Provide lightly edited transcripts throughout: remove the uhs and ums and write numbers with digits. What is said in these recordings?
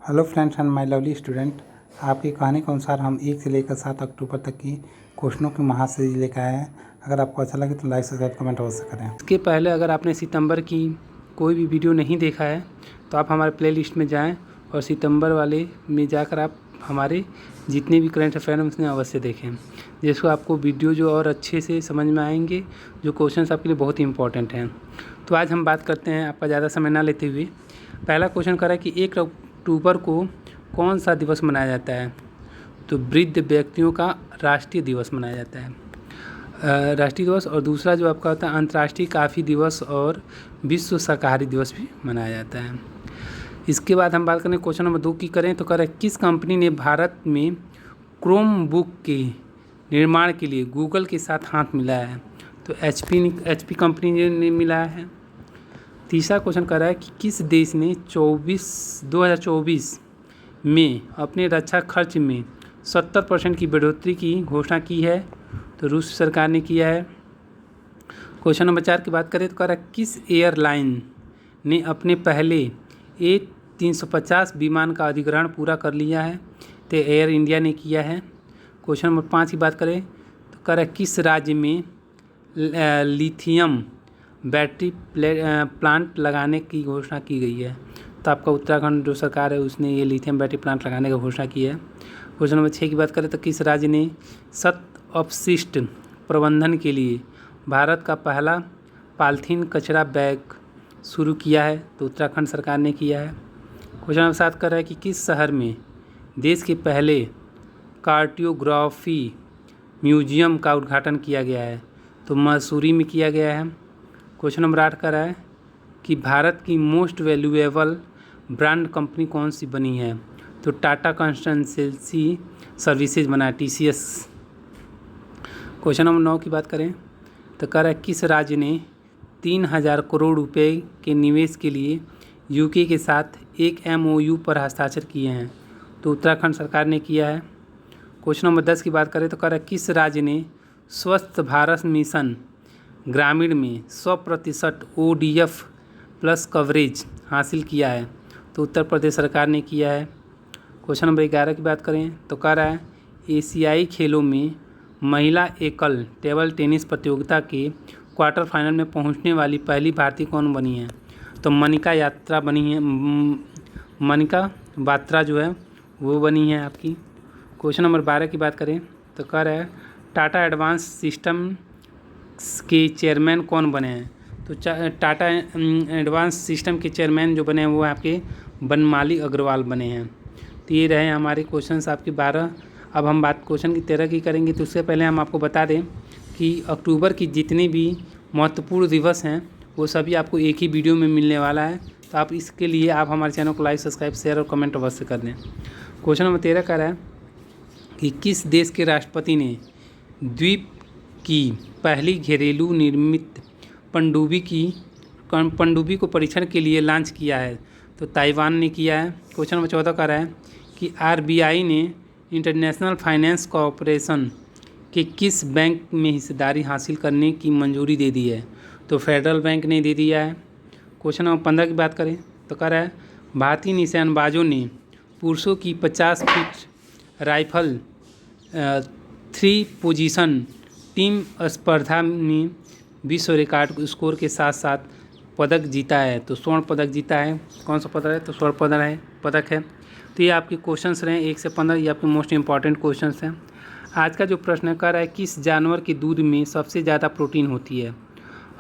Hello friends and my lovely student. आपकी कहानी के अनुसार हम 1 से लेकर 7 अक्टूबर तक की क्वेश्चनों की महासीरीज लेकर आए हैं। अगर आपको अच्छा लगे तो लाइक सब्सक्राइब कमेंट अवश्य करें। इसके पहले अगर आपने सितंबर की कोई भी वीडियो नहीं देखा है तो आप हमारे प्लेलिस्ट में जाएं और सितंबर वाले में जाकर आप हमारे जितने भी करंट अफेयर हैं उसमें अवश्य देखें, जिसको आपको वीडियो जो और अच्छे से समझ में आएंगे, जो क्वेश्चंस आपके लिए बहुत ही इंपॉर्टेंट हैं। तो आज हम बात करते हैं, आपका ज़्यादा समय ना लेते हुए। पहला क्वेश्चन कर रहा है कि 1 अक्टूबर को कौन सा दिवस मनाया जाता है? तो वृद्ध व्यक्तियों का राष्ट्रीय दिवस मनाया जाता है, राष्ट्रीय दिवस। और दूसरा जो आपका होता है अंतर्राष्ट्रीय कॉफ़ी दिवस और विश्व शाकाहारी दिवस भी मनाया जाता है। इसके बाद हम बात करें क्वेश्चन नंबर 2 की करें तो करें किस कंपनी ने भारत में क्रोम बुक के निर्माण के लिए गूगल के साथ हाथ मिलाया है? तो एचपी कंपनी ने मिलाया है। तीसरा क्वेश्चन कर रहा है कि किस देश ने 2024 में अपने रक्षा खर्च में 70% की बढ़ोतरी की घोषणा की है? तो रूस सरकार ने किया है। क्वेश्चन नंबर 4 की बात करें तो कह रहा है किस एयरलाइन ने अपने पहले A350 विमान का अधिग्रहण पूरा कर लिया है? तो एयर इंडिया ने किया है। क्वेश्चन नंबर 5 की बात करें तो कह रहा है किस राज्य में लिथियम बैटरी प्लांट लगाने की घोषणा की गई है? तो आपका उत्तराखंड जो सरकार है उसने ये लिथियम बैटरी प्लांट लगाने की घोषणा की है। क्वेश्चन नंबर 6 की बात करें तो किस राज्य ने सत अपशिष्ट प्रबंधन के लिए भारत का पहला पॉलीथीन कचरा बैग शुरू किया है? तो उत्तराखंड सरकार ने किया है। क्वेश्चन नंबर 7 कर रहा है कि किस शहर में देश के पहले कार्टोग्राफी म्यूजियम का उद्घाटन किया गया है? तो मसूरी में किया गया है। क्वेश्चन नंबर 8 कर रहा है कि भारत की मोस्ट वैल्यूएबल ब्रांड कंपनी कौन सी बनी है? तो टाटा कंसल्टेंसी सर्विसेज बना है, TCS। क्वेश्चन नंबर 9 की बात करें तो कह रहा है किस राज्य ने 3000 करोड़ रुपए के निवेश के लिए यूके के साथ एक MOU पर हस्ताक्षर किए हैं? तो उत्तराखंड सरकार ने किया है। क्वेश्चन नंबर 10 की बात करें तो कह रहा है किस राज्य ने स्वस्थ भारत मिशन ग्रामीण में 100% ODF प्लस कवरेज हासिल किया है? तो उत्तर प्रदेश सरकार ने किया है। क्वेश्चन नंबर 11 की बात करें तो कह रहा है एशियाई खेलों में महिला एकल टेबल टेनिस प्रतियोगिता के क्वार्टर फाइनल में पहुंचने वाली पहली भारतीय कौन बनी है? तो मनिका यात्रा बनी है, मनिका बात्रा जो है वो बनी है आपकी। क्वेश्चन नंबर 12 की बात करें तो कह रहा है टाटा एडवांस सिस्टम के चेयरमैन कौन बने हैं? तो टाटा एडवांस सिस्टम के चेयरमैन जो बने हैं वो आपके बनमाली अग्रवाल बने हैं। तो ये रहे हमारे क्वेश्चंस आपके 12। अब हम बात क्वेश्चन की 13 की करेंगे। तो उससे पहले हम आपको बता दें कि अक्टूबर की जितने भी महत्वपूर्ण दिवस हैं वो सभी आपको एक ही वीडियो में मिलने वाला है। तो आप इसके लिए आप हमारे चैनल को लाइक सब्सक्राइब शेयर और कमेंट अवश्य कर दें। क्वेश्चन नंबर 13 कह रहा है कि किस देश के राष्ट्रपति ने द्वीप की पहली घरेलू निर्मित पनडुब्बी को परीक्षण के लिए लॉन्च किया है? तो ताइवान ने किया है। क्वेश्चन नंबर 14 कह रहा है कि RBI ने इंटरनेशनल फाइनेंस कॉरपोरेशन के किस बैंक में हिस्सेदारी हासिल करने की मंजूरी दे दी है? तो फेडरल बैंक ने दे दिया है। क्वेश्चन नंबर 15 की बात करें तो कह रहा है भारतीय निशानबाजों ने पुरुषों की 50 फीट राइफल 3 पोजीशन टीम स्पर्धा में विश्व रिकॉर्ड स्कोर के साथ साथ पदक जीता है? तो स्वर्ण पदक जीता है। कौन सा पदक है? तो स्वर्ण पदक है। तो ये आपके क्वेश्चंस रहे 1 से 15, ये आपके मोस्ट इंपॉर्टेंट क्वेश्चंस हैं। आज का जो प्रश्न कर रहा है किस जानवर के दूध में सबसे ज़्यादा प्रोटीन होती है?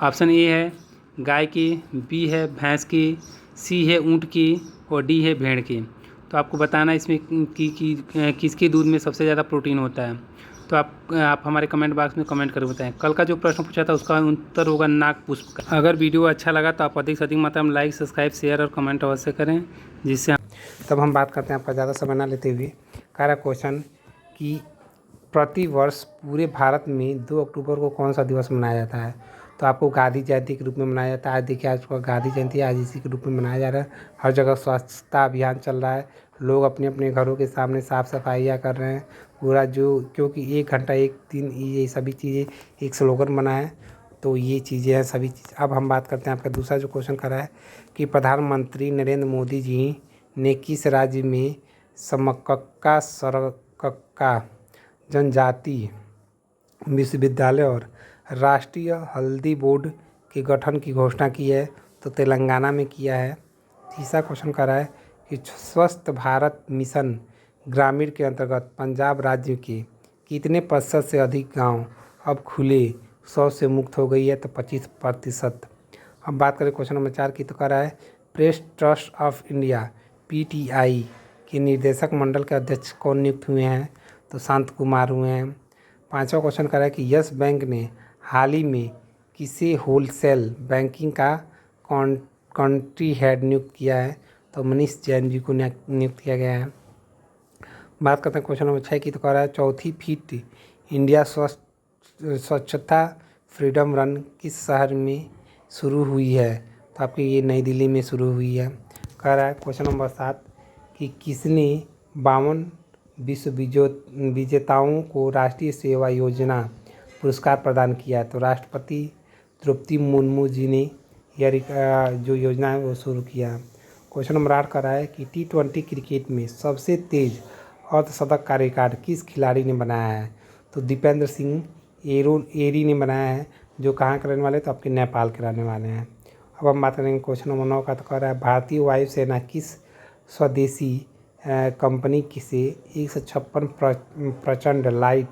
ऑप्शन ए है गाय के, बी है भैंस के, सी है ऊँट के और डी है भेड़ के। तो आपको बताना इसमें कि किसके दूध में सबसे ज़्यादा प्रोटीन होता है। तो आप हमारे कमेंट बॉक्स में कमेंट करके बताएं। कल का जो प्रश्न पूछा था उसका उत्तर होगा नाग पुष्प का। अगर वीडियो अच्छा लगा तो आप अधिक से अधिक मात्रा में लाइक सब्सक्राइब शेयर और कमेंट अवश्य करें, जिससे तब हम बात करते हैं आपका ज़्यादा समय ना लेते हुए। कह रहा क्वेश्चन कि प्रति वर्ष पूरे भारत में 2 अक्टूबर को कौन सा दिवस मनाया जाता है? तो आपको गांधी जयंती के रूप में मनाया जाता है। आज देखिए आज गांधी जयंती आज इसी के रूप में मनाया जा रहा है। हर जगह स्वच्छता अभियान चल रहा है। लोग अपने अपने घरों के सामने साफ़ सफाइयाँ कर रहे हैं पूरा, जो क्योंकि 1 घंटा 1 दिन ये सभी चीज़ें एक स्लोगन बना है। तो ये चीज़ें हैं सभी चीज़। अब हम बात करते हैं आपका दूसरा जो क्वेश्चन करा है कि प्रधानमंत्री नरेंद्र मोदी जी ने किस राज्य में समकक्का सरकक्का जनजाति विश्वविद्यालय और राष्ट्रीय हल्दी बोर्ड के गठन की घोषणा की है? तो तेलंगाना में किया है। तीसरा क्वेश्चन कर रहा है कि स्वस्थ भारत मिशन ग्रामीण के अंतर्गत पंजाब राज्य के कितने प्रतिशत से अधिक गांव अब खुले शौच से मुक्त हो गई है? तो 25%। अब बात करें क्वेश्चन नंबर 4 की, तो कह रहा है press trust of India PTI के निर्देशक मंडल के अध्यक्ष कौन नियुक्त हुए हैं? तो शांत कुमार हुए हैं। पांचवा क्वेश्चन कर रहा है कि यस बैंक ने हाल ही में किसे होलसेल बैंकिंग का कंट्री हेड नियुक्त किया है? तो मनीष जैन जी को नियुक्त किया गया है। बात करते हैं क्वेश्चन नंबर 6 की, तो कह रहा है चौथी फिट इंडिया स्वच्छता फ्रीडम रन किस शहर में शुरू हुई है? तो आपकी ये नई दिल्ली में शुरू हुई है। कह रहा है क्वेश्चन नंबर 7 कि किसने 52 विश्व विजेताओं को राष्ट्रीय सेवा योजना पुरस्कार प्रदान किया है? तो राष्ट्रपति द्रौपदी मुर्मू जी ने यह जो योजना है वो शुरू किया। क्वेश्चन नंबर 8 कर रहा है कि T20 क्रिकेट में सबसे तेज अर्धशतक का रिकॉर्ड किस खिलाड़ी ने बनाया है? तो दीपेंद्र सिंह एरी ने बनाया है, जो कहाँ के रहने वाले? तो आपके नेपाल के रहने वाले हैं। अब हम बात करेंगे क्वेश्चन नंबर 9 का, तो कह रहा है भारतीय वायुसेना किस स्वदेशी कंपनी से 156 प्रचंड लाइट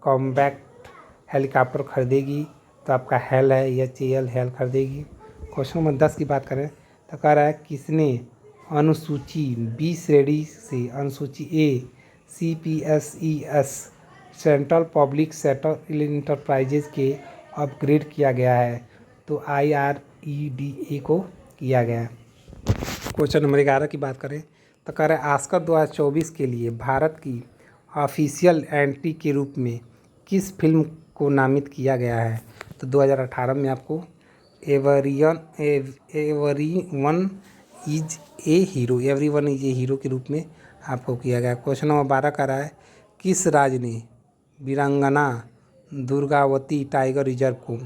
कॉम्बैक्ट हेलीकॉप्टर खरीदेगी? तो आपका हेल है, HAL हेल खरीदेगी। क्वेश्चन नंबर 10 की बात करें, तो कह रहा है किसने अनुसूची B श्रेणी से अनुसूची A CPSES central public sector enterprises के अपग्रेड किया गया है? तो IREDA को किया गया है। क्वेश्चन नंबर 11 की बात करें, तो कह रहा है ऑस्कर 2024 के लिए भारत की ऑफिशियल एंट्री के रूप में किस फिल्म को नामित किया गया है? तो 2018 में आपको एवरीवन इज ए हीरो के रूप में आपको किया गया। क्वेश्चन नंबर 12 का रहा है किस राज्य ने वीरांगना दुर्गावती टाइगर रिजर्व को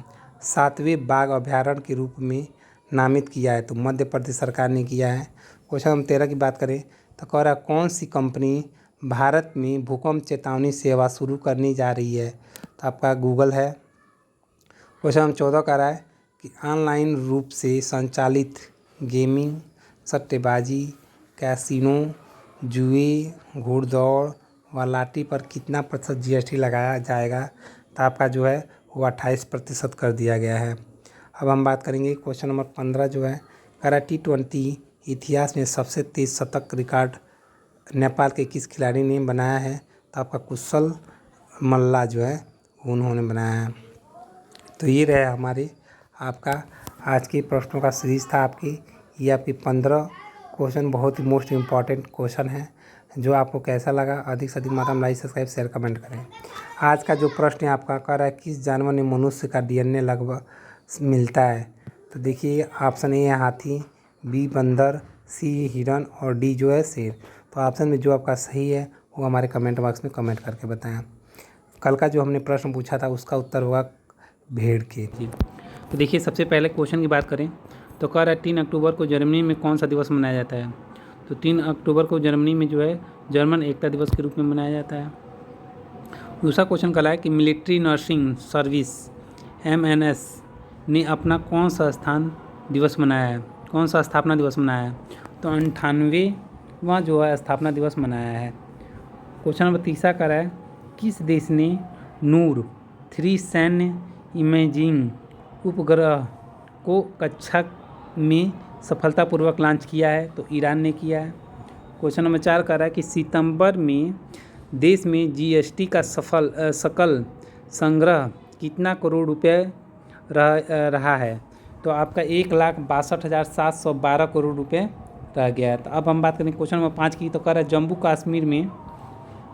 7वें बाघ अभयारण्य के रूप में नामित किया है? तो मध्य प्रदेश सरकार ने किया है। क्वेश्चन नंबर 13 की बात करें, तो कह रहा है कौन सी कंपनी भारत में भूकंप चेतावनी सेवा शुरू करने जा रही है? तो आपका गूगल है। क्वेश्चन नंबर 14 का रहा है कि ऑनलाइन रूप से संचालित गेमिंग, सट्टेबाजी, कैसीनो, जुए, घुड़दौड़ व लाटरी पर कितना प्रतिशत GST लगाया जाएगा? तो आपका जो है वो 28% कर दिया गया है। अब हम बात करेंगे क्वेश्चन नंबर 15 जो है, कह रहा है T20 इतिहास में सबसे तेज शतक रिकॉर्ड नेपाल के किस खिलाड़ी ने बनाया है? तो आपका कुशल मल्ला जो है उन्होंने बनाया है। तो ये रहे हमारे आपका आज के प्रश्नों का सीरीज था। ये आपके 15 क्वेश्चन बहुत ही मोस्ट इम्पॉर्टेंट क्वेश्चन है। जो आपको कैसा लगा अधिक से अधिक मात्रा में लाइक सब्सक्राइब शेयर कमेंट करें। आज का जो प्रश्न है आपका कह रहा है किस जानवर ने मनुष्य का DNA लगभग मिलता है? तो देखिए ऑप्शन ए है हाथी, B बंदर, C हिरन और D जो है शेर। तो ऑप्शन में जो आपका सही है वो हमारे कमेंट बॉक्स में कमेंट करके बताएं। कल का जो हमने प्रश्न पूछा था उसका उत्तर होगा भेड़ के। तो देखिए सबसे पहले क्वेश्चन की बात करें तो कह रहा है 3 अक्टूबर को जर्मनी में कौन सा दिवस मनाया जाता है? तो 3 अक्टूबर को जर्मनी में जो है जर्मन एकता दिवस के रूप में मनाया जाता है। दूसरा क्वेश्चन कह रहा है कि मिलिट्री नर्सिंग सर्विस MNS ने अपना कौन सा स्थापना दिवस मनाया है? तो 98वां जो है स्थापना दिवस मनाया है। क्वेश्चन नंबर 3 कह रहा है किस देश ने नूर 3 सैन्य इमेजिंग उपग्रह को कक्षा में सफलतापूर्वक लॉन्च किया है? तो ईरान ने किया है। क्वेश्चन नंबर 4 कह रहा है कि सितंबर में देश में GST का सकल संग्रह कितना करोड़ रुपए रहा है? तो आपका 1,62,712 करोड़ रुपए रह गया है। तो अब हम बात करें क्वेश्चन नंबर 5 की, तो कह रहा है जम्मू कश्मीर में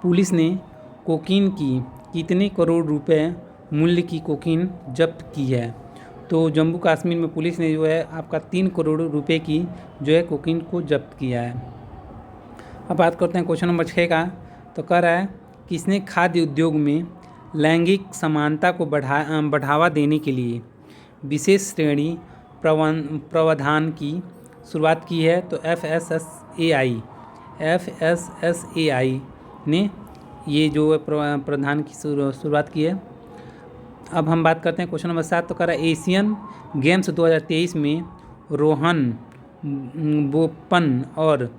पुलिस ने कोकीन की कितने करोड़ रुपए मूल्य की कोकीन जब्त की है? तो जम्मू कश्मीर में पुलिस ने जो है आपका 3 करोड़ रुपए की जो है कोकीन को जब्त किया है। अब बात करते हैं क्वेश्चन नंबर 6 का, तो कह रहा है किसने खाद्य उद्योग में लैंगिक समानता को बढ़ावा देने के लिए विशेष श्रेणी प्रावधान की शुरुआत की है? तो FSSAI FSSAI ने ये जो प्रधान की शुरुआत की है। अब हम बात करते हैं क्वेश्चन नंबर 7। तो कह रहा है एशियन गेम्स 2023 में रोहन बोपन और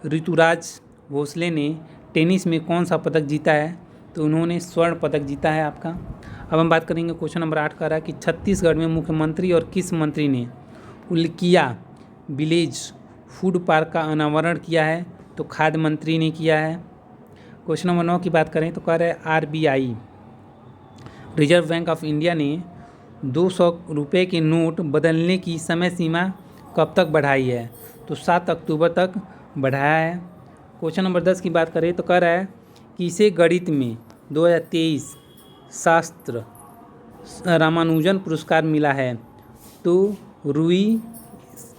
ऋतुराज भोसले ने टेनिस में कौन सा पदक जीता है? तो उन्होंने स्वर्ण पदक जीता है आपका। अब हम बात करेंगे क्वेश्चन नंबर 8 का रहा कि छत्तीसगढ़ में मुख्यमंत्री और किस मंत्री ने उल्किया विलेज फूड पार्क का अनावरण किया है? तो खाद्य मंत्री ने किया है। क्वेश्चन नंबर 9 की बात करें तो कह रहे हैं RBI reserve bank of India ने 200 रुपये के नोट बदलने की समय सीमा कब तक बढ़ाई है? तो 7 अक्टूबर तक बढ़ाया है। क्वेश्चन नंबर 10 की बात करें तो कह रहा है कि इसे गणित में 2023 शास्त्र रामानुजन पुरस्कार मिला है? तो रुई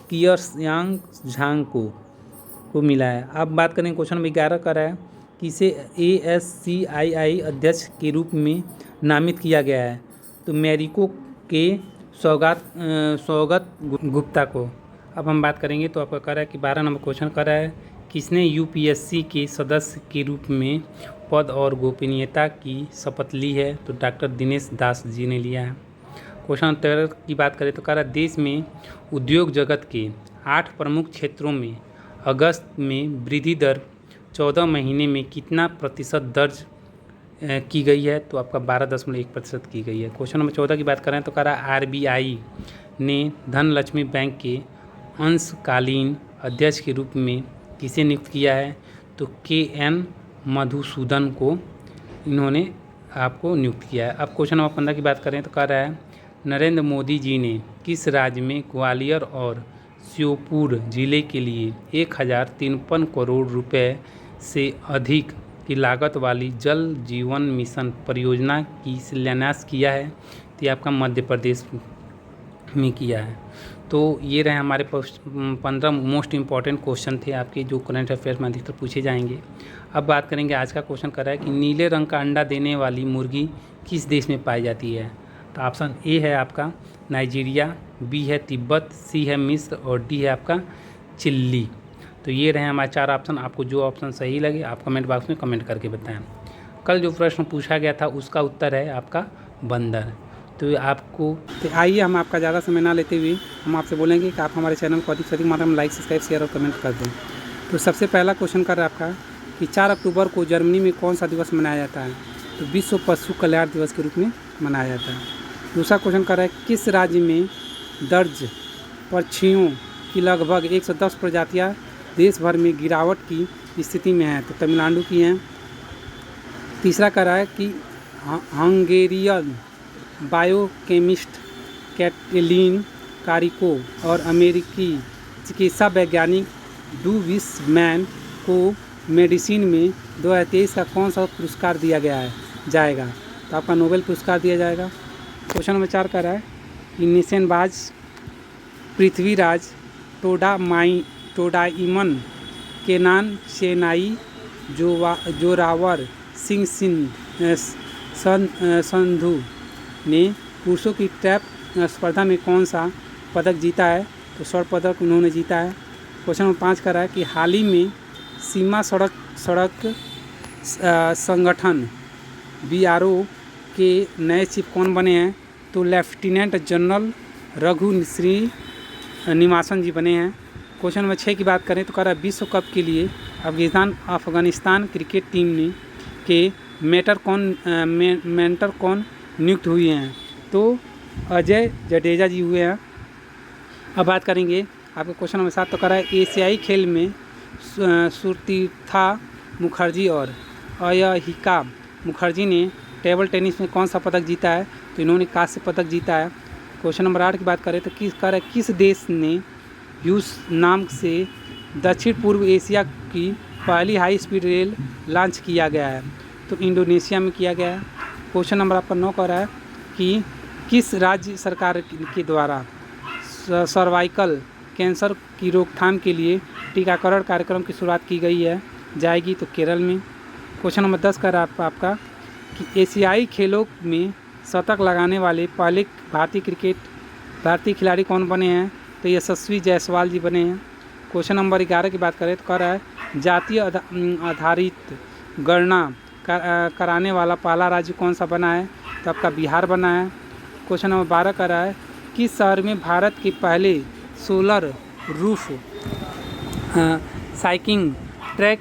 कियर्सयांग झांग को मिला है। अब बात करें क्वेश्चन नंबर 11 कर रहा है कि इसे ASCII अध्यक्ष के रूप में नामित किया गया है? तो मैरिको के सौगत गुप्ता को। अब हम बात करेंगे तो आपका कह रहा है कि 12 नंबर क्वेश्चन कर रहा है किसने UPSC के सदस्य के रूप में पद और गोपनीयता की शपथ ली है? तो डॉक्टर दिनेश दास जी ने लिया है। क्वेश्चन 13 की बात करें तो कह रहा है देश में उद्योग जगत के 8 प्रमुख क्षेत्रों में अगस्त में वृद्धि दर 14 महीने में कितना प्रतिशत दर्ज की गई है? तो आपका 12.1% की गई है। क्वेश्चन नंबर 14 की बात करें तो कह रहा है RBI ने धनलक्ष्मी बैंक के अंशकालीन अध्यक्ष के रूप में किसे नियुक्त किया है? तो KN मधुसूदन को इन्होंने आपको नियुक्त किया है। अब क्वेश्चन नंबर 15 की बात करें तो कह रहा है नरेंद्र मोदी जी ने किस राज्य में ग्वालियर और श्योपुर जिले के लिए 1053 करोड़ रुपए से अधिक की लागत वाली जल जीवन मिशन परियोजना की शिलान्यास किया है? तो ये आपका मध्य प्रदेश में किया है। तो ये रहे हमारे 15 मोस्ट इम्पॉर्टेंट क्वेश्चन थे आपके जो करंट अफेयर्स में अधिकतर पूछे जाएंगे। अब बात करेंगे आज का क्वेश्चन कर रहा है कि नीले रंग का अंडा देने वाली मुर्गी किस देश में पाई जाती है? तो ऑप्शन A है आपका नाइजीरिया, B है तिब्बत, C है मिस्र और D है आपका चिल्ली। तो ये रहे हमारे 4 ऑप्शन। आपको जो ऑप्शन सही लगे आप कमेंट बॉक्स में कमेंट करके बताएं। कल जो प्रश्न पूछा गया था उसका उत्तर है आपका बंदर। तो आपको आइए हम आपका ज़्यादा समय ना लेते हुए हम आपसे बोलेंगे कि आप हमारे चैनल को अधिक से अधिक मात्रा में लाइक, सब्सक्राइब, शेयर और कमेंट कर दें। तो सबसे पहला क्वेश्चन कर रहा है आपका कि 4 अक्टूबर को जर्मनी में कौन सा दिवस मनाया जाता है? तो विश्व पशु कल्याण दिवस के रूप में मनाया जाता है। दूसरा क्वेश्चन कर रहा है किस राज्य में दर्ज पक्षियों की लगभग 110 प्रजातियाँ देश भर में गिरावट की स्थिति में है? तो तमिलनाडु की हैं। तीसरा कह रहा है कि हंगेरियन बायोकेमिस्ट कैटलीन कारिको और अमेरिकी चिकित्सा वैज्ञानिक डूविस मैन को मेडिसिन में 2023 का कौन सा पुरस्कार दिया जाएगा? तो आपका नोबेल पुरस्कार दिया जाएगा। क्वेश्चन नंबर 4 का रहा है कि निशानेबाज पृथ्वीराज टोडाइमन केनान चेनाई जोरावर सिंह संधू ने पुरुषों की ट्रैप स्पर्धा में कौन सा पदक जीता है? तो स्वर्ण पदक उन्होंने जीता है। क्वेश्चन नंबर 5 का रहा है कि हाल ही में सीमा सड़क संगठन BRO के नए चीफ कौन बने हैं? तो लेफ्टिनेंट जनरल रघु श्री निवासन जी बने हैं। क्वेश्चन नंबर 6 की बात करें तो कह रहा है विश्व कप के लिए अफगानिस्तान क्रिकेट टीम ने के मेंटर कौन नियुक्त हुए हैं? तो अजय जडेजा जी हुए हैं। अब बात करेंगे आपके क्वेश्चन नंबर 7 तो कह रहा है एशियाई खेल में सुतीर्था मुखर्जी और अयहिका मुखर्जी ने टेबल टेनिस में कौन सा पदक जीता है? तो इन्होंने कांस्य पदक जीता है। क्वेश्चन नंबर 8 की बात करें तो किस देश ने ह्यूस नाम से दक्षिण पूर्व एशिया की पहली हाई स्पीड रेल लॉन्च किया गया है? तो इंडोनेशिया में किया गया है। क्वेश्चन नंबर आपका 9 कर रहा है कि किस राज्य सरकार के द्वारा सर्वाइकल कैंसर की रोकथाम के लिए टीकाकरण कार्यक्रम की शुरुआत की गई है जाएगी? तो केरल में। क्वेश्चन नंबर 10 कर रहा है आपका कि एशियाई खेलों में शतक लगाने वाले पहले भारतीय खिलाड़ी कौन बने हैं? तो यशस्वी जायसवाल जी बने हैं। क्वेश्चन नंबर 11 की बात करें तो कह रहा है जातीय आधारित गणना कराने वाला पहला राज्य कौन सा बना है, तो आपका बिहार बना है। क्वेश्चन नंबर 12 कर रहा है किस शहर में भारत के पहले सोलर रूफ साइकिंग ट्रैक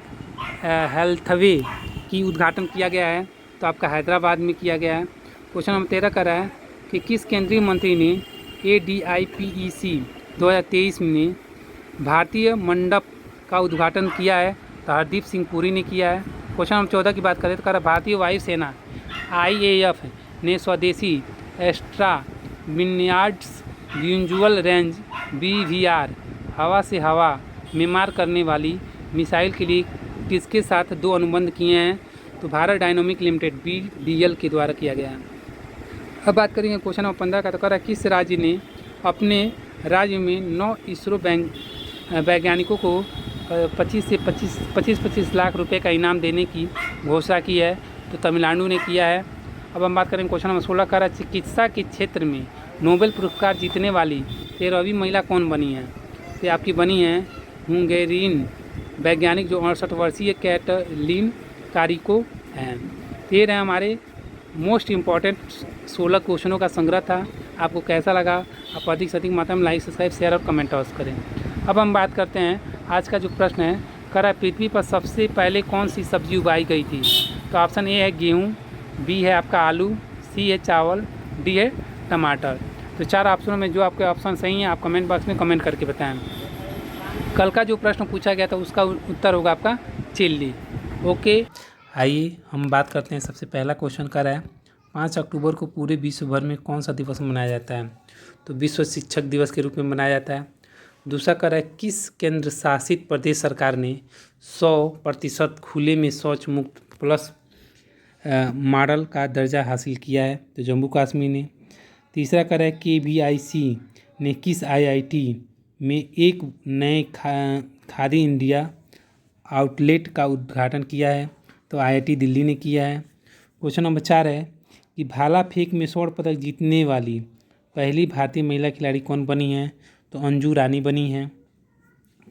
हेल्थवे की उद्घाटन किया गया है, तो आपका हैदराबाद में किया गया है। क्वेश्चन नंबर 13 कर रहा है कि किस केंद्रीय मंत्री ने ADIPEC 2023 में भारतीय मंडप का उद्घाटन किया है, तो हरदीप सिंह पुरी ने किया है। क्वेश्चन नंबर 14 की बात करें तो कह रहा है भारतीय वायुसेना IAF ने स्वदेशी एस्ट्रा विन्यार्ड्स विजुअल रेंज BVR हवा से हवा में मार करने वाली मिसाइल के लिए किसके साथ 2 अनुबंध किए हैं, तो भारत डायनामिक लिमिटेड BDL के द्वारा किया गया है। अब बात करेंगे क्वेश्चन नंबर 15 का, तो कह रहा है किस राज्य ने अपने राज्य में 9 इसरो वैज्ञानिकों को 25 लाख रुपए का इनाम देने की घोषणा की है, तो तमिलनाडु ने किया है। अब हम बात करेंगे क्वेश्चन नंबर 16 का, चिकित्सा के क्षेत्र में नोबेल पुरस्कार जीतने वाली 13वीं महिला कौन बनी है, तो आपकी बनी है हंगेरियन वैज्ञानिक जो 68 वर्षीय कैटलीन कारिको हैं। तो ये रहे हमारे मोस्ट इम्पॉर्टेंट 16 क्वेश्चनों का संग्रह था। आपको कैसा लगा, आप अधिक से अधिक मात्रा में लाइक सब्सक्राइब शेयर और कमेंट अवश्य करें। अब हम बात करते हैं आज का जो प्रश्न है, कह रहा है पृथ्वी पर सबसे पहले कौन सी सब्जी उगाई गई थी, तो ऑप्शन ए है गेहूँ, बी है आपका आलू, सी है चावल, डी है टमाटर। तो 4 ऑप्शनों में जो आपके ऑप्शन सही हैं आप कमेंट बॉक्स में कमेंट करके बताएं। कल का जो प्रश्न पूछा गया था उसका उत्तर होगा आपका चिल्ली। ओके, आइए हम बात करते हैं। सबसे पहला क्वेश्चन कर रहा है 5 अक्टूबर को पूरे विश्व भर में कौन सा दिवस मनाया जाता है, तो विश्व शिक्षक दिवस के रूप में मनाया जाता है। दूसरा कर रहा है किस केंद्र शासित प्रदेश सरकार ने 100% खुले में शौच मुक्त प्लस मॉडल का दर्जा हासिल किया है, तो जम्मू कश्मीर ने। तीसरा कर रहा है KVIC ने किस IIT में एक नए खादी इंडिया आउटलेट का उद्घाटन किया है, तो IIT दिल्ली ने किया है। क्वेश्चन नंबर 4 है कि भाला फेंक में स्वर्ण पदक जीतने वाली पहली भारतीय महिला खिलाड़ी कौन बनी है, तो अंजू रानी बनी है।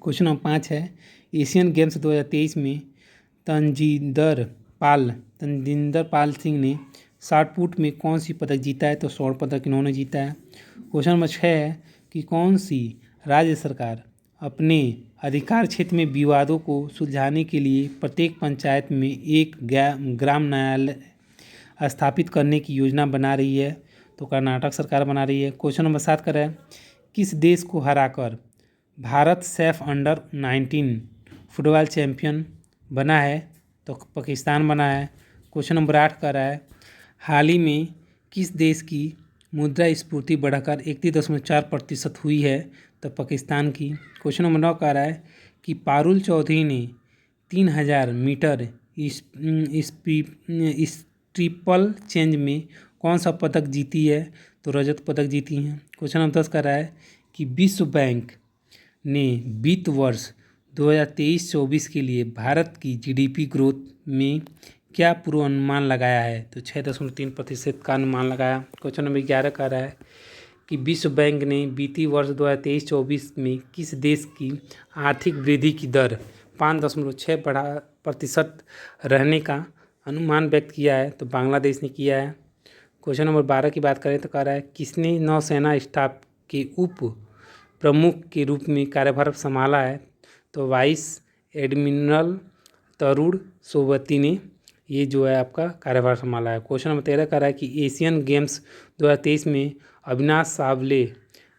क्वेश्चन नंबर 5 है एशियन गेम्स 2023 में तंजिंदर पाल सिंह ने शॉट पुट में कौन सी पदक जीता है, तो स्वर्ण पदक इन्होंने जीता है। क्वेश्चन नंबर 6 है कि कौन सी राज्य सरकार अपने अधिकार क्षेत्र में विवादों को सुलझाने के लिए प्रत्येक पंचायत में एक ग्राम न्यायालय स्थापित करने की योजना बना रही है, तो कर्नाटक सरकार बना रही है। क्वेश्चन नंबर 7 कर रहा है किस देश को हराकर Bharat Saif under-19 football champion बना है, तो पाकिस्तान बना है। क्वेश्चन नंबर 8 कर रहा है हाल ही में किस देश की मुद्रास्फीति बढ़कर 31.4% हुई है, तो पाकिस्तान की। क्वेश्चन नंबर 9 कह रहा है कि पारुल चौधरी ने 3000 मीटर ट्रिपल चेंज में कौन सा पदक जीती है, तो रजत पदक जीती हैं। क्वेश्चन नंबर 10 कर रहा है कि विश्व बैंक ने वित्त वर्ष 2023-24 के लिए भारत की GDP ग्रोथ में क्या पूर्वानुमान लगाया है, तो 6.3% का अनुमान लगाया। क्वेश्चन नंबर 11 कर रहा है कि विश्व बैंक ने वित्तीय वर्ष 2023-24 में किस देश की आर्थिक वृद्धि की दर 5.6% रहने का अनुमान व्यक्त किया है, तो बांग्लादेश ने किया है। क्वेश्चन नंबर 12 की बात करें तो कह रहा है किसने नौसेना स्टाफ के उप प्रमुख के रूप में कार्यभार संभाला है, तो वाइस एडमिरल तरुण सोबती ने ये जो है आपका कार्यभार संभाला है। क्वेश्चन नंबर 13 कह रहा है कि एशियन गेम्स 2023 में अविनाश सावले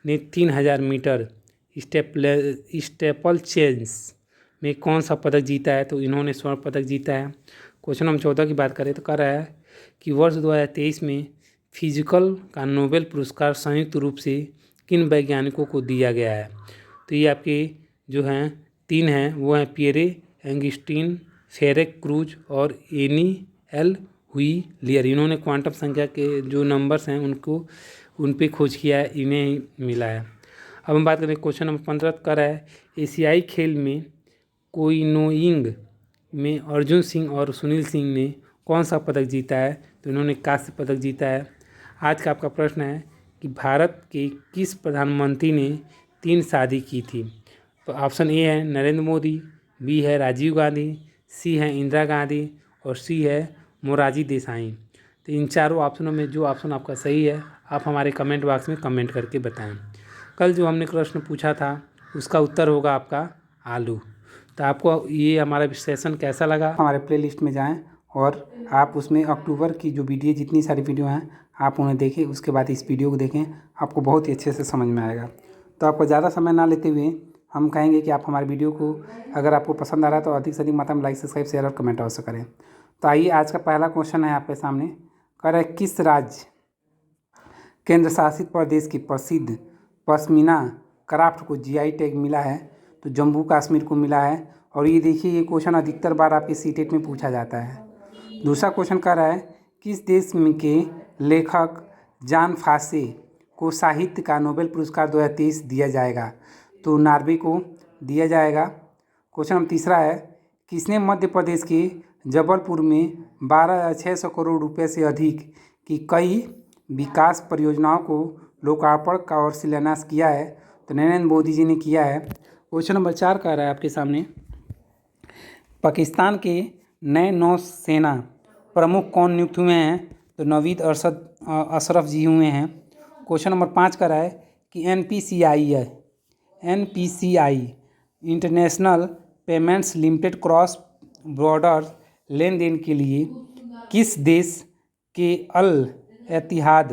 ने 3000 मीटर स्टेपल चेंज में कौन सा पदक जीता है, तो इन्होंने स्वर्ण पदक जीता है। क्वेश्चन नंबर 14 की बात करें तो कह रहा है कि वर्ष 2023 में फिजिकल का नोबेल पुरस्कार संयुक्त रूप से किन वैज्ञानिकों को दिया गया है, तो ये आपके जो हैं 3 हैं वो हैं पियरे एंगस्टीन, फेरेक क्रूज और एनी हुइलियर। इन्होंने क्वांटम संख्या के जो नंबर्स हैं उन पे खोज किया है, इन्हें ही मिला है। अब हम बात करें क्वेश्चन नंबर 15 कर रहा है एशियाई खेल में कोइनोइंग में अर्जुन सिंह और सुनील सिंह ने कौन सा पदक जीता है, तो इन्होंने कांस्य पदक जीता है। आज का आपका प्रश्न है कि भारत के किस प्रधानमंत्री ने 3 शादी की थी, तो ऑप्शन ए है नरेंद्र मोदी, बी है राजीव गांधी, सी है इंदिरा गांधी और सी है मोरारजी देसाई। तो इन चारों ऑप्शनों में जो ऑप्शन आपका सही है आप हमारे कमेंट बॉक्स में कमेंट करके बताएं। कल जो हमने प्रश्न पूछा था उसका उत्तर होगा आपका आलू। तो आपको ये हमारा सेशन कैसा लगा, हमारे प्लेलिस्ट में जाएं और आप उसमें अक्टूबर की जो वीडियो जितनी सारी वीडियो हैं आप उन्हें देखें, उसके बाद इस वीडियो को देखें, आपको बहुत ही अच्छे से समझ में आएगा। तो आपको ज़्यादा समय ना लेते हुए हम कहेंगे कि आप हमारे वीडियो को अगर आपको पसंद आ रहा है तो अधिक से अधिक मात्रा में लाइक सब्सक्राइब शेयर और कमेंट अवश्य करें। तो आइए आज का पहला क्वेश्चन है आपके सामने। कह रहा है किस राज्य केंद्र शासित प्रदेश की प्रसिद्ध पश्मीना क्राफ्ट को जीआई टैग मिला है? तो जम्मू कश्मीर को मिला है। और ये देखिए ये क्वेश्चन अधिकतर बार आपके सीटेट में पूछा जाता है। दूसरा क्वेश्चन कह रहा है किस देश के लेखक जान फासे को साहित्य का नोबेल पुरस्कार 2023 दिया जाएगा? तो नॉर्वे को दिया जाएगा। क्वेश्चन नंबर तीसरा है किसने मध्य प्रदेश के जबलपुर में 12,600 करोड़ रुपए से अधिक की कई विकास परियोजनाओं को लोकार्पण का और शिलान्यास किया है? तो नरेंद्र मोदी जी ने किया है। क्वेश्चन नंबर 4 कह रहा है आपके सामने पाकिस्तान के नए नौसेना प्रमुख कौन नियुक्त हुए हैं? तो नवीद अशरफ जी हुए हैं। क्वेश्चन नंबर 5 का रहा है कि NPCI international payments limited cross border लेन देन के लिए किस देश के अल एतिहाद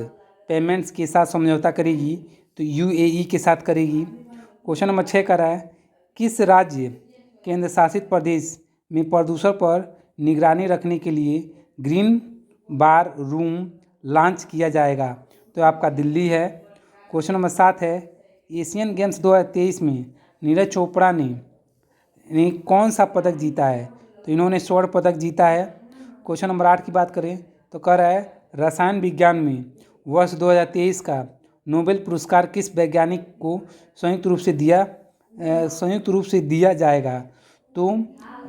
पेमेंट्स के साथ समझौता करेगी? तो यूएई के साथ करेगी। क्वेश्चन नंबर 6 का रहा है किस राज्य केंद्र शासित प्रदेश में प्रदूषण पर निगरानी रखने के लिए ग्रीन बार रूम लॉन्च किया जाएगा? तो आपका दिल्ली है। क्वेश्चन नंबर 7 है एशियन गेम्स 2023 में नीरज चोपड़ा ने कौन सा पदक जीता है? तो इन्होंने स्वर्ण पदक जीता है। क्वेश्चन नंबर 8 की बात करें तो कह रहा है रसायन विज्ञान में वर्ष 2023 का नोबेल पुरस्कार किस वैज्ञानिक को संयुक्त रूप से दिया जाएगा? तो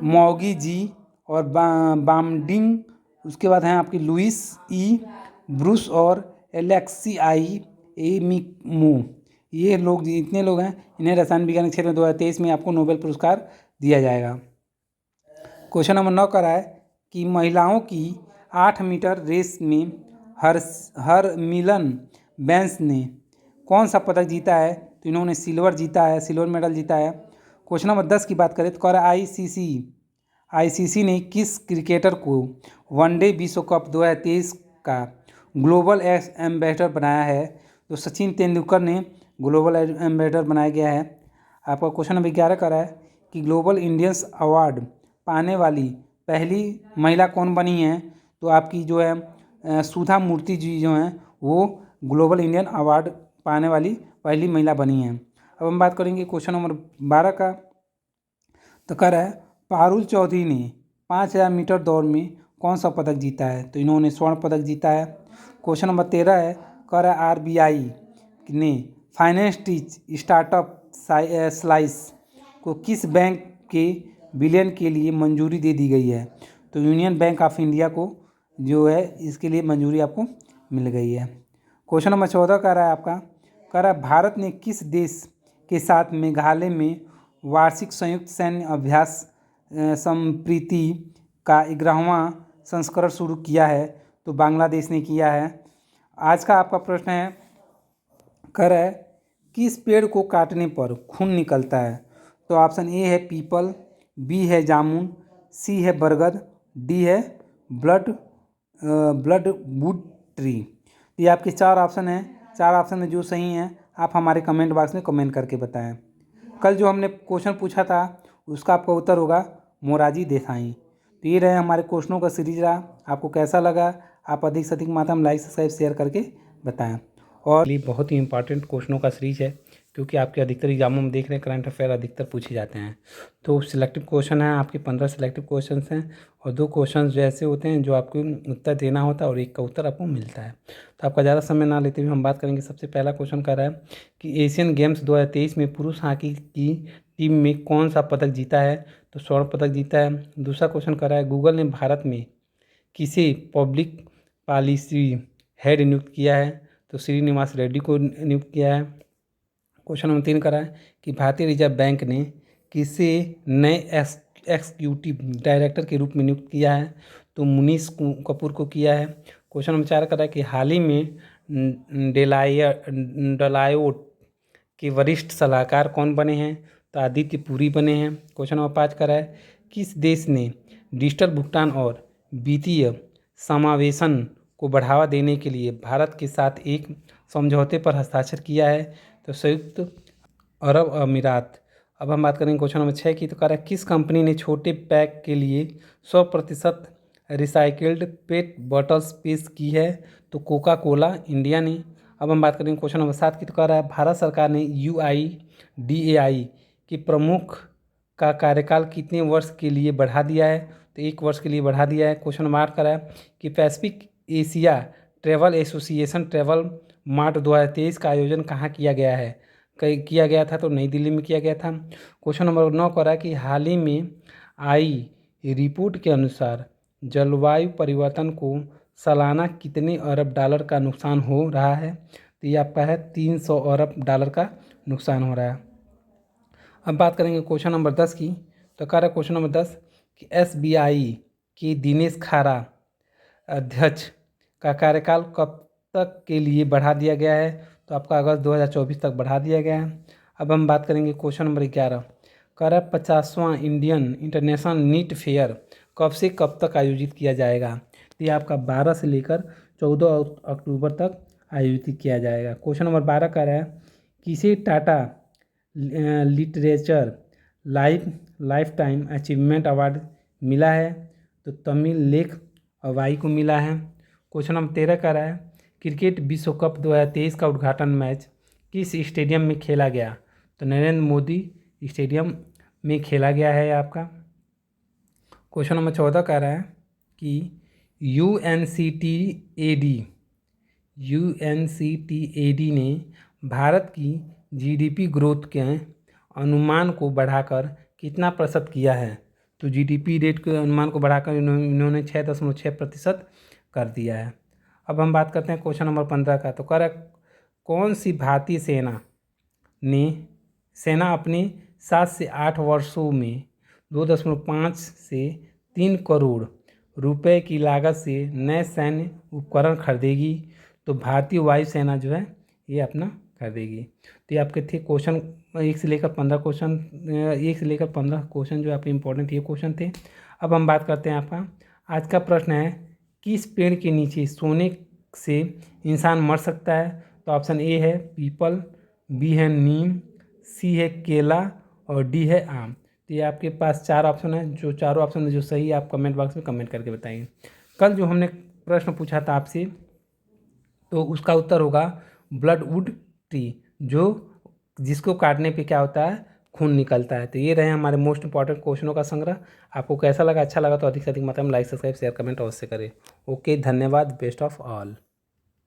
मौगी जी और बामडिंग, उसके बाद हैं आपकी लुइस ई ब्रूस और एलेक्सी एमिमो। ये लोग जितने लोग हैं इन्हें रसायन विज्ञान क्षेत्र में 2023 में आपको नोबेल पुरस्कार दिया जाएगा। क्वेश्चन नंबर 9 का रहा है कि महिलाओं की 8 मीटर रेस में हर मिलन बैंस ने कौन सा पदक जीता है? तो इन्होंने सिल्वर मेडल जीता है। क्वेश्चन नंबर 10 की बात करें तो कह रहा है आईसीसी ने किस क्रिकेटर को वनडे विश्व कप 2023 का ग्लोबल एम्बेसडर बनाया है? तो सचिन तेंदुलकर ने ग्लोबल एम्बेसडर बनाया गया है। आपका क्वेश्चन नंबर 11 का रहा है कि ग्लोबल इंडियंस अवार्ड पाने वाली पहली महिला कौन बनी है? तो आपकी जो है सुधा मूर्ति जी जो हैं वो ग्लोबल इंडियन अवार्ड पाने वाली पहली महिला बनी हैं। अब हम बात करेंगे क्वेश्चन नंबर 12 का। तो कह रहा है पारुल चौधरी ने 5,000 मीटर दौड़ में कौन सा पदक जीता है? तो इन्होंने स्वर्ण पदक जीता है। क्वेश्चन नंबर 13 है कह रहा है आरबीआई ने फाइनेंस टीच स्टार्टअप स्लाइस को किस बैंक के विलय के लिए मंजूरी दे दी गई है? तो यूनियन बैंक ऑफ इंडिया को जो है इसके लिए मंजूरी आपको मिल गई है। क्वेश्चन नंबर 14 कह रहा है आपका कह रहा है भारत ने किस देश के साथ मेघालय में वार्षिक संयुक्त सैन्य अभ्यास संप्रीति का 11वां संस्करण शुरू किया है? तो बांग्लादेश ने किया है। आज का आपका प्रश्न है कह रहा है किस पेड़ को काटने पर खून निकलता है? तो ऑप्शन ए है पीपल, बी है जामुन, सी है बरगद, डी है ब्लड वुड ट्री। ये आपके 4 ऑप्शन हैं। 4 ऑप्शन में जो सही हैं आप हमारे कमेंट बॉक्स में कमेंट करके बताएं। कल जो हमने क्वेश्चन पूछा था उसका आपका उत्तर होगा मोरारजी देसाई। तो ये रहे हमारे क्वेश्चनों का सीरीज रहा। आपको कैसा लगा आप अधिक से अधिक मात्रा में लाइक सब्सक्राइब शेयर करके बताएं। और ये बहुत ही इंपॉर्टेंट क्वेश्चनों का सीरीज है क्योंकि आपके अधिकतर एग्जामों में देख रहे हैं करंट अफेयर अधिकतर पूछे जाते हैं। तो सिलेक्टिव क्वेश्चन है आपके 15 सिलेक्टिव क्वेश्चंस हैं और 2 क्वेश्चन जैसे होते हैं जो आपको उत्तर देना होता है और एक का उत्तर आपको मिलता है। तो आपका ज़्यादा समय ना लेते हुए हम बात करेंगे। सबसे पहला क्वेश्चन कर रहा है कि एशियन गेम्स 2023 में पुरुष हॉकी की टीम में कौन सा पदक जीता है? तो स्वर्ण पदक जीता है। दूसरा क्वेश्चन कर रहा है गूगल ने भारत में किसे पब्लिक पॉलिसी हेड नियुक्त किया है? तो श्रीनिवास रेड्डी को नियुक्त किया है। क्वेश्चन नंबर 3 करा है कि भारतीय रिजर्व बैंक ने किसे नए एग्जीक्यूटिव डायरेक्टर के रूप में नियुक्त किया है? तो मुनीश कपूर को किया है। क्वेश्चन नंबर 4 कर रहा है कि हाल ही में डेलायोट के वरिष्ठ सलाहकार कौन बने हैं? तो आदित्य पुरी बने हैं। क्वेश्चन नंबर 5 कर रहा है किस देश ने डिजिटल भुगतान और वित्तीय समावेशन को बढ़ावा देने के लिए भारत के साथ एक समझौते पर हस्ताक्षर किया है? तो संयुक्त अरब अमीरात। अब हम बात करेंगे क्वेश्चन नंबर 6 की। तो कह रहा है किस कंपनी ने छोटे पैक के लिए 100% रिसाइकिल्ड पेट बॉटल्स पेश की है? तो कोका कोला इंडिया ने। अब हम बात करेंगे क्वेश्चन नंबर 7 की। तो कह रहा है भारत सरकार ने UIDAI के प्रमुख का कार्यकाल कितने वर्ष के लिए बढ़ा दिया है? तो 1 वर्ष के लिए बढ़ा दिया है। क्वेश्चन नंबर 8 कर रहा है कि Pacific Asia travel association travel mart 2023 का आयोजन कहाँ किया गया है? कहीं किया गया था? तो नई दिल्ली में किया गया था। क्वेश्चन नंबर 9 कर रहा है कि हाल ही में आई रिपोर्ट के अनुसार जलवायु परिवर्तन को सालाना कितने अरब डॉलर का नुकसान हो रहा है? तो ये आपका है 300 अरब डॉलर का नुकसान हो रहा है। अब बात करेंगे क्वेश्चन नंबर 10 की। तो कह रहा है क्वेश्चन नंबर 10 कि SBI के दिनेश खारा अध्यक्ष का कार्यकाल कब तक के लिए बढ़ा दिया गया है? तो आपका अगस्त 2024 तक बढ़ा दिया गया है। अब हम बात करेंगे क्वेश्चन नंबर 11। कह रहा है 50वां इंडियन इंटरनेशनल नीट फेयर कब से कब तक आयोजित किया जाएगा? तो ये आपका 12 से लेकर 14 अक्टूबर तक आयोजित किया जाएगा। क्वेश्चन नंबर 12 कह रहा है किसे Tata literature life time achievement award मिला है? तो तमिल लेख अवाई को मिला है। क्वेश्चन नंबर 13 का रहा है क्रिकेट विश्व कप 2023 का उद्घाटन मैच किस स्टेडियम में खेला गया? तो नरेंद्र मोदी स्टेडियम में खेला गया है आपका। क्वेश्चन नंबर 14 का रहा है कि UNCTAD ने भारत की GDP ग्रोथ के अनुमान को बढ़ाकर कितना प्रतिशत किया है? तो GDP रेट के अनुमान को बढ़ाकर इन्होंने 6.6% कर दिया है। अब हम बात करते हैं क्वेश्चन नंबर 15 का। तो कह रहा है कौन सी भारतीय सेना अपने 7 से 8 वर्षों में 2.5 से 3 करोड़ रुपए की लागत से नए सैन्य उपकरण खरीदेगी? तो भारतीय वायुसेना जो है ये अपना खरीदेगी। तो ये आपके थे क्वेश्चन 1 से लेकर 15 क्वेश्चन जो आपके इंपॉर्टेंट ये क्वेश्चन थे। अब हम बात करते हैं आपका आज का प्रश्न है किस पेड़ के नीचे सोने से इंसान मर सकता है? तो ऑप्शन ए है पीपल, बी है नीम, सी है केला और डी है आम। तो ये आपके पास 4 ऑप्शन है। जो चारों ऑप्शन जो सही है आप कमेंट बॉक्स में कमेंट करके बताइए। कल जो हमने प्रश्न पूछा था आपसे तो उसका उत्तर होगा ब्लडवुड ट्री, जिसको काटने पे क्या होता है खून निकलता है। तो ये रहे हमारे मोस्ट इंपॉर्टेंट क्वेश्चनों का संग्रह। आपको कैसा लगा? अच्छा लगा तो अधिक से अधिक मात्रा में लाइक, सब्सक्राइब, शेयर, कमेंट अवश्य करें। ओके, धन्यवाद। Best of all.